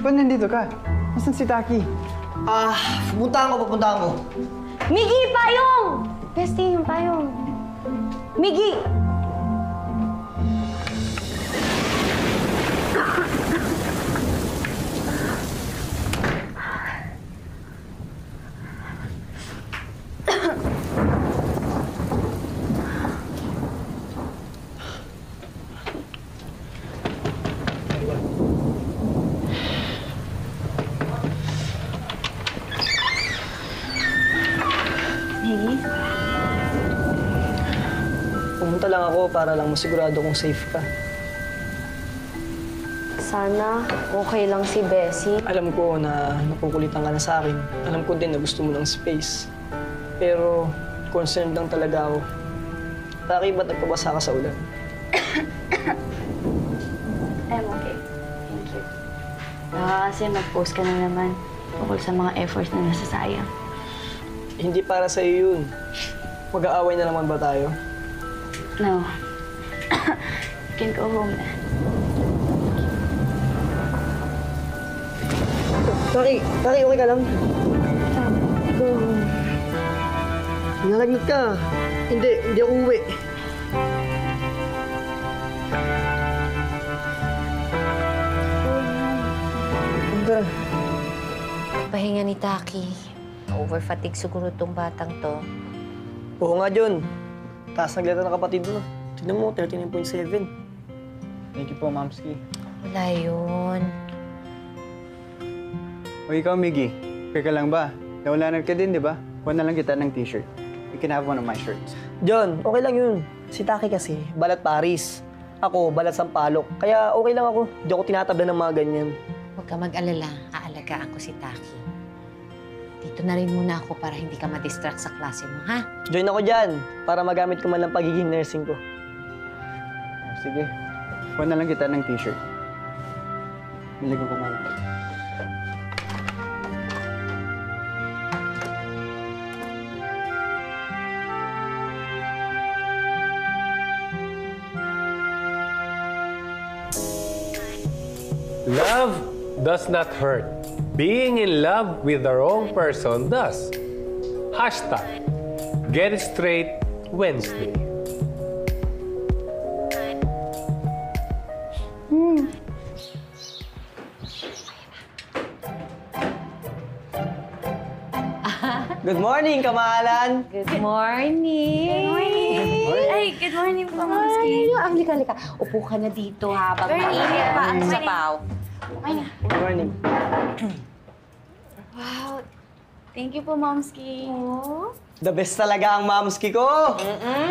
ba't nandito ka? Nasaan si Taki? Pupuntahan ko. Miggy, payong! Bestie, yung payong. Miggy! Pumunta lang ako para lang masigurado kung safe ka. Sana okay lang si Bessie. Alam ko na nakukulitan ka na sa akin. Alam ko din na gusto mo ng space. Pero concerned lang talaga ako. Taki, ba't nagpabasa ka sa ulan? I'm okay. Thank you. Kasi mag-post ka na naman tungkol sa mga efforts na nasasayang. Hindi para sa iyo yun. Mag-aaway na naman ba tayo? No. You can go home na. Taki, okay ka lang? Go home. Nalagit ka. Hindi ako uwi. Tara. Pahinga ni Taki. Overfatigue siguro tong batang to. Oo nga, John. Taas ng letra ng kapatid mo. Tignan mo, 39.7. Thank you po, Mamski. Wala yun. O ikaw, Miggy. Okay ka lang ba? Nawalanan ka din, di ba? Kuha na lang kita ng t-shirt. You can have one of my shirts. John, okay lang yun. Si Taki kasi, balat Paris. Ako, balat Sampalok. Kaya okay lang ako. Hindi ako tinatabla ng mga ganyan. Huwag ka mag-alala. Aalagaan ko si Taki. Dito na rin muna ako para hindi ka ma-distract sa klase mo, ha? Join ako dyan para magamit ko man lang pagiging nursing ko. Sige. Kuha na lang kita ng t-shirt. Niligo ko nga lang. Love does not hurt. Being in love with the wrong person does. Hashtag Get It Straight Wednesday. Good morning, kamahalan! Good morning! Good morning! Ay, good morning po, Mamski. Halika. Upo ka na dito habang mainit pa ang sabaw. Okay na. Good morning. Wow. Thank you po, Mamski. The best talaga ang mamski ko!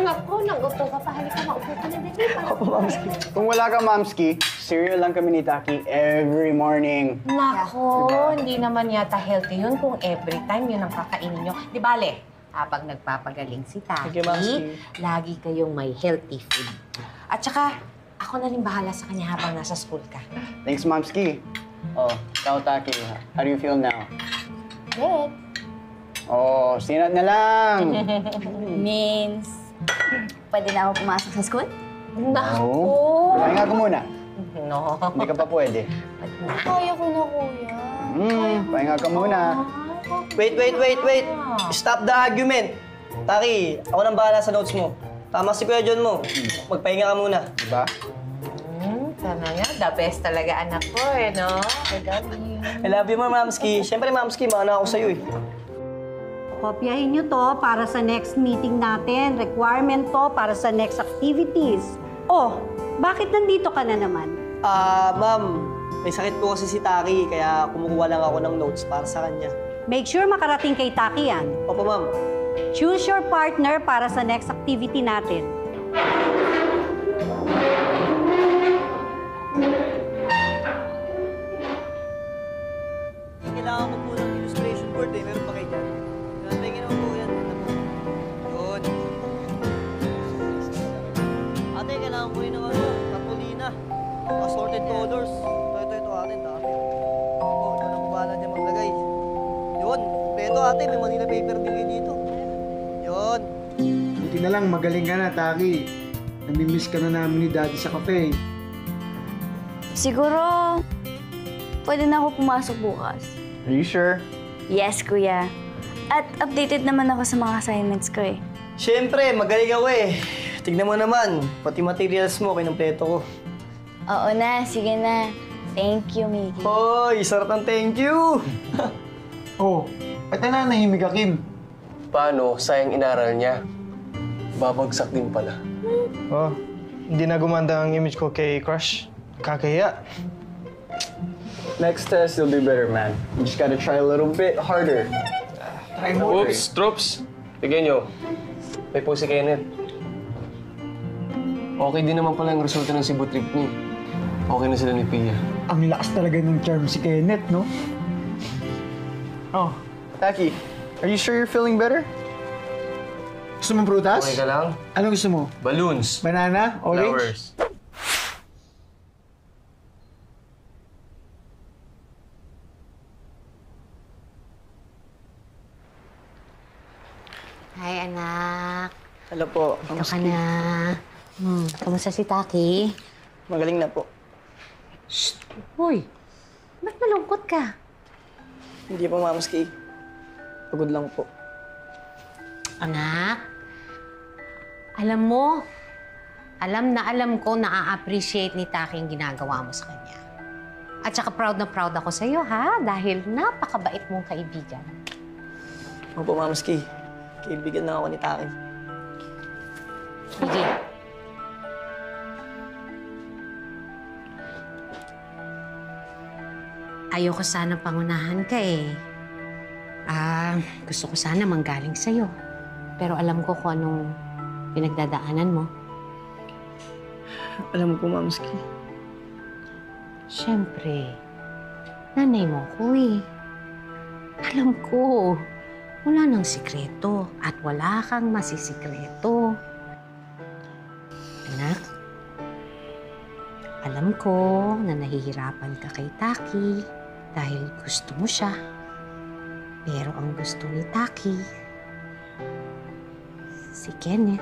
Ako, nagutom ka pa. Halika, maupo ka na din. Opo, mamski. Kung wala ka, Mamski, cereal lang kami ni Taki every morning. Nako, hindi naman yata healthy yun kung every time yun ang kakainin nyo. Di bale, habang nagpapagaling si Thank you, Taki, Mamski. lagi kayong may healthy food. At saka, ako na rin bahala sa kanya habang nasa school ka. Thanks, Mamski. Oh, ikaw, Taki. How do you feel now? Good. Oh, sinat na lang. Means, pwede na ako pumasok sa school? Nako! Pahinga ko muna. No. Hindi ka pa pwede. Kaya ko na, kuya. Pahinga ka muna. Wait! Stop the argument! Taki, ako nang bahala sa notes mo. Tama si Kuya John mo. Magpahinga ka muna. Diba? Sana nga, the best talaga anak ko no? I love you. I love you, Mamski. Siyempre, Mamski, maana ako sa'yo eh. Kopyahin nyo to para sa next meeting natin. Requirement to para sa next activities. Oh, bakit nandito ka na naman? Ma'am, may sakit po kasi si Taki, kaya kumukuha lang ako ng notes para sa kanya. Make sure makarating kay Taki yan. Opo, ma'am. Choose your partner para sa next activity natin. Kailangan ko po ng illustration board eh. Meron pa kayo dyan. Tingin ako po yan. Yun. Ate, kailangan ko rin ng Cartolina. Assorted colors. Ito, ate. Dami. Ito lang ko bahala dyan maglagay. Yun. Ito, ate. May Manila paper din kayo dito. Yun. Buti na lang, magaling ka na, Taki. Namimiss ka na namin ni Daddy sa cafe. Siguro, pwede na ako pumasok bukas. Are you sure? Yes, kuya. At updated naman ako sa mga assignments ko eh. Siyempre, magaling ako eh. Tignan mo naman, pati materials mo, kinumpleto ko. Oo na, sige na. Thank you, Miggy. Hoy, sarap ng thank you! Oh, ba't na nahimik ka, Kim? Paano? Sayang inaral niya. Babagsak din pala. Oh, hindi na gumanda ang image ko kay Crush. Kakahiya. Next test, you'll do better, man. You just gotta try a little bit harder. Try more. Oops, troops! Tignan nyo. May po si Kenneth. Okay din naman pala ang resulta ng Cebu trip niya. Okay na sila ni Pia. Ang lakas talaga ng charm si Kenneth, no? Oh, Taki, are you sure you're feeling better? Gusto mong prutas? Okay ka lang? Anong gusto mo? Balloons. Banana? Orange? Flowers. Hi, anak. Hello po. Ito ka na. Kamusta si Taki? Magaling na po. Uy, ba't malungkot ka? Hindi po, Mamski. Pagod lang po. Anak, alam na alam ko na a-appreciate ni Taki ang ginagawa mo sa kanya. At saka proud na proud ako sa'yo, ha? Dahil napakabait mong kaibigan. Opo, Mamski. Kaibigan na ako ni Taki. Sige. Ayoko sana pangunahan ka eh. Gusto ko sana manggaling sa'yo. Pero alam ko kung anong pinagdadaanan mo. Alam mo po, Mamski. Siyempre, nanay mo ko eh. Alam ko, wala nang sikreto at wala kang masisikreto. Anak, alam ko na nahihirapan ka kay Taki dahil gusto mo siya. Pero ang gusto ni Taki, si Kenneth.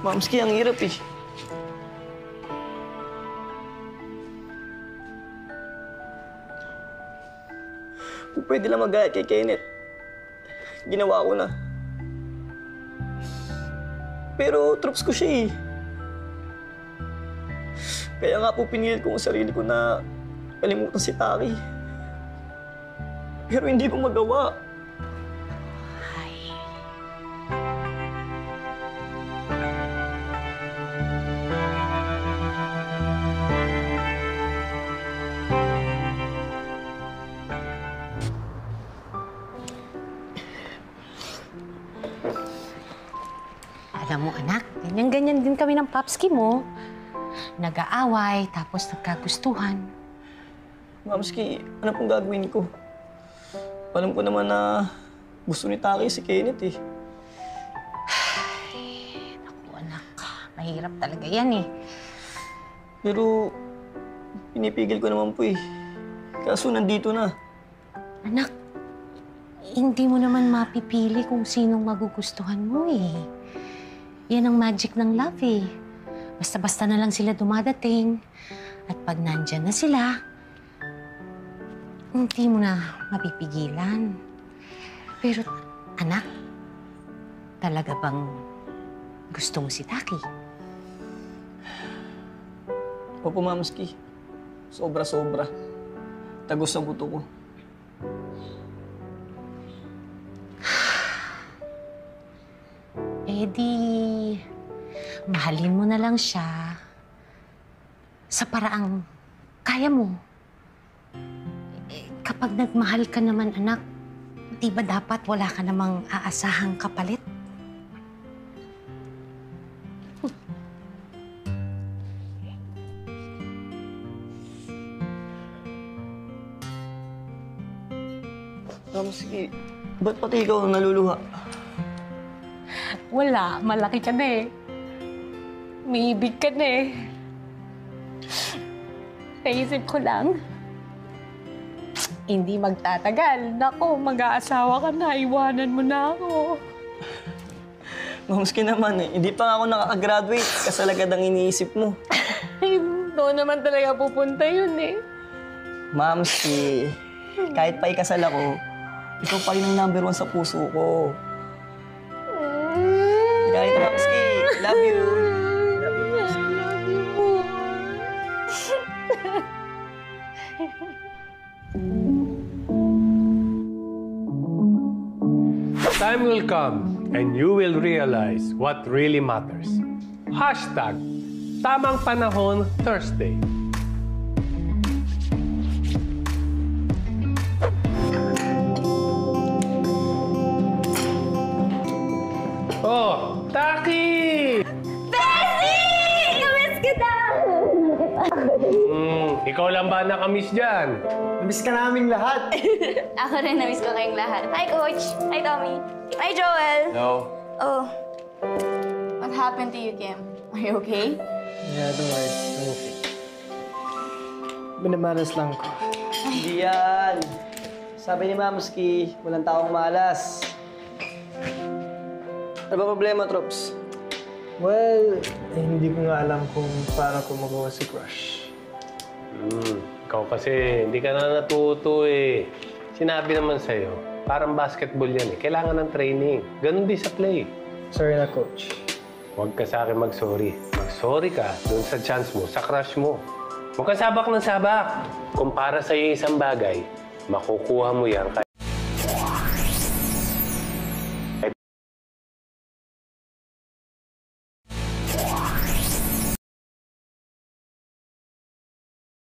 Mamski, ang hirap eh. Kung pwede lang mag-gayat kay Kenneth, ginawa ko na. Pero troops ko siya eh. Kaya nga po pinilit ko ang sarili ko na kalimutan si Taki. Pero hindi ko magawa. Alam mo, anak, ganyan-ganyan din kami ng papski mo. Nag-aaway, tapos nagkagustuhan. Mamski, ano pong gagawin ko? Alam ko naman na gusto ni Taki si Kenneth eh. Naku, anak, mahirap talaga yan eh. Pero pinipigil ko naman po eh. Kaso nandito na. Anak, hindi mo naman mapipili kung sinong magugustuhan mo eh. Yan ang magic ng love eh. Basta-basta na lang sila dumadating. At pag nandyan na sila, hindi mo na mapipigilan. Pero, anak, talaga bang gusto mo si Taki? Opo, Mamski. Sobra-sobra. Tagos sa buto ko. Eh di, mahalin mo na lang siya sa paraang kaya mo. Kapag nagmahal ka naman, anak, di ba dapat wala ka namang aasahang kapalit? Mamski, ba't pati ikaw naluluha? Wala, malaki ka na eh. May ibig ka na eh. Naisip ko lang, hindi magtatagal. Naku, mag-aasawa ka na, iwanan mo na ako. Mamski naman eh, hindi pa nga ako nakakagraduate. Kasalagad ang iniisip mo. Ay, Doon naman talaga pupunta yun eh. Mamski, kahit pa ikasal ako, ikaw pa rin ang #1 sa puso ko. Ganito, Mamski. Love you. Love you, Mamski. Time will come and you will realize what really matters. Hashtag Tamang Panahon Thursday. Oh, Taki! Bessie! Namiss kita! Ikaw lang ba nakamiss dyan? Namiss ka naming lahat. Ako rin, namiss ko kayong lahat. Hi, Coach. Hi, Tommy. Hi, Joel. No. Oh. What happened to you, Kim? Are you okay? Yeah, don't worry. I'm okay. Binamalas lang ko. Hindi yan. Sabi ni Mamski, walang taong malas. Ano ba problema, Trops? Well, hindi ko nga alam kung paano ko magawa si Crush. Ikaw kasi hindi ka na natuto eh. Sinabi naman sa'yo, parang basketball yan eh. Kailangan ng training. Ganon din sa play. Sorry na, Coach. Huwag ka sa akin mag-sorry. Mag-sorry ka doon sa chance mo, sa crush mo. Huwag ka sabak ng sabak. Kung para sa'yo isang bagay, makukuha mo yan